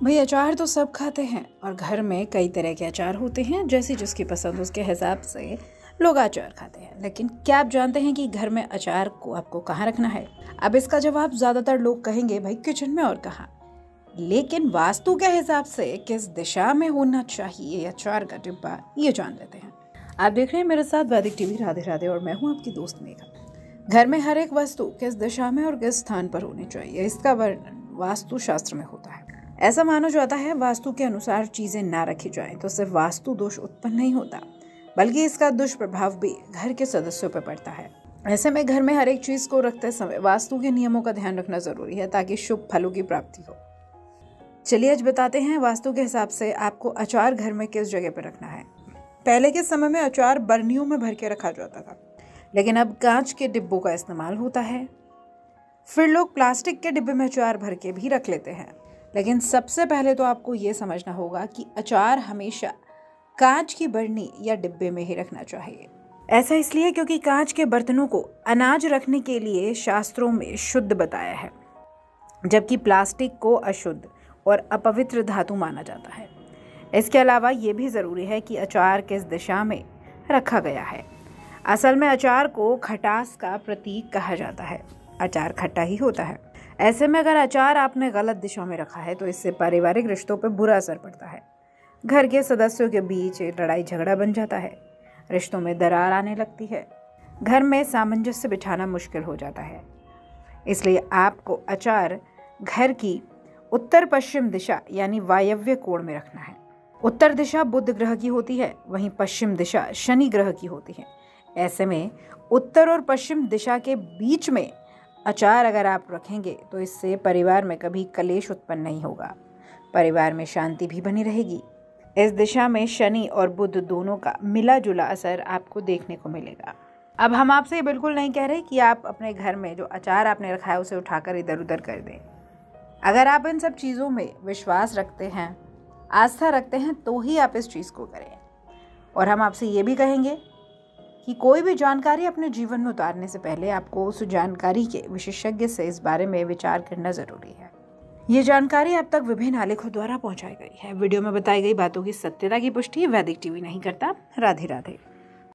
भाई अचार तो सब खाते हैं और घर में कई तरह के अचार होते हैं, जैसी जिसकी पसंद उसके हिसाब से लोग अचार खाते हैं। लेकिन क्या आप जानते हैं कि घर में अचार को आपको कहाँ रखना है? अब इसका जवाब ज़्यादातर लोग कहेंगे भाई किचन में और कहाँ, लेकिन वास्तु के हिसाब से किस दिशा में होना चाहिए अचार का डिब्बा, ये जान लेते हैं। आप देख रहे हैं मेरे साथ वैदिक टीवी। राधे राधे। और मैं हूँ आपकी दोस्त मेघा। घर में हर एक वस्तु किस दिशा में और किस स्थान पर होनी चाहिए, इसका वर्णन वास्तु शास्त्र में होता है। ऐसा माना जाता है वास्तु के अनुसार चीजें ना रखी जाएं तो सिर्फ वास्तु दोष उत्पन्न नहीं होता, बल्कि इसका दुष्प्रभाव भी घर के सदस्यों पर पड़ता है। ऐसे में घर में हर एक चीज को रखते समय वास्तु के नियमों का ध्यान रखना जरूरी है ताकि शुभ फलों की प्राप्ति हो। चलिए आज बताते हैं वास्तु के हिसाब से आपको अचार घर में किस जगह पर रखना है। पहले के समय में अचार बर्नियों में भर के रखा जाता था, लेकिन अब कांच के डिब्बों का इस्तेमाल होता है। फिर लोग प्लास्टिक के डिब्बे में अचार भर के भी रख लेते हैं। लेकिन सबसे पहले तो आपको ये समझना होगा कि अचार हमेशा कांच की बरनी या डिब्बे में ही रखना चाहिए। ऐसा इसलिए क्योंकि कांच के बर्तनों को अनाज रखने के लिए शास्त्रों में शुद्ध बताया है, जबकि प्लास्टिक को अशुद्ध और अपवित्र धातु माना जाता है। इसके अलावा ये भी ज़रूरी है कि अचार किस दिशा में रखा गया है। असल में अचार को खटास का प्रतीक कहा जाता है। अचार खट्टा ही होता है। ऐसे में अगर अचार आपने गलत दिशा में रखा है तो इससे पारिवारिक रिश्तों पर बुरा असर पड़ता है। घर के सदस्यों के बीच लड़ाई झगड़ा बन जाता है, रिश्तों में दरार आने लगती है, घर में सामंजस्य बिठाना मुश्किल हो जाता है। इसलिए आपको अचार घर की उत्तर पश्चिम दिशा यानी वायव्य कोण में रखना है। उत्तर दिशा बुध ग्रह की होती है, वहीं पश्चिम दिशा शनि ग्रह की होती है। ऐसे में उत्तर और पश्चिम दिशा के बीच में अचार अगर आप रखेंगे तो इससे परिवार में कभी कलेश उत्पन्न नहीं होगा, परिवार में शांति भी बनी रहेगी। इस दिशा में शनि और बुध दोनों का मिला जुला असर आपको देखने को मिलेगा। अब हम आपसे बिल्कुल नहीं कह रहे कि आप अपने घर में जो अचार आपने रखा है उसे उठाकर इधर उधर कर दें। अगर आप इन सब चीज़ों में विश्वास रखते हैं, आस्था रखते हैं, तो ही आप इस चीज़ को करें। और हम आपसे ये भी कहेंगे कि कोई भी जानकारी अपने जीवन में उतारने से पहले आपको उस जानकारी के विशेषज्ञ से इस बारे में विचार करना जरूरी है। ये जानकारी आप तक विभिन्न आलेखों द्वारा पहुंचाई गई है। वीडियो में बताई गई बातों की सत्यता की पुष्टि वैदिक टीवी नहीं करता। राधे राधे।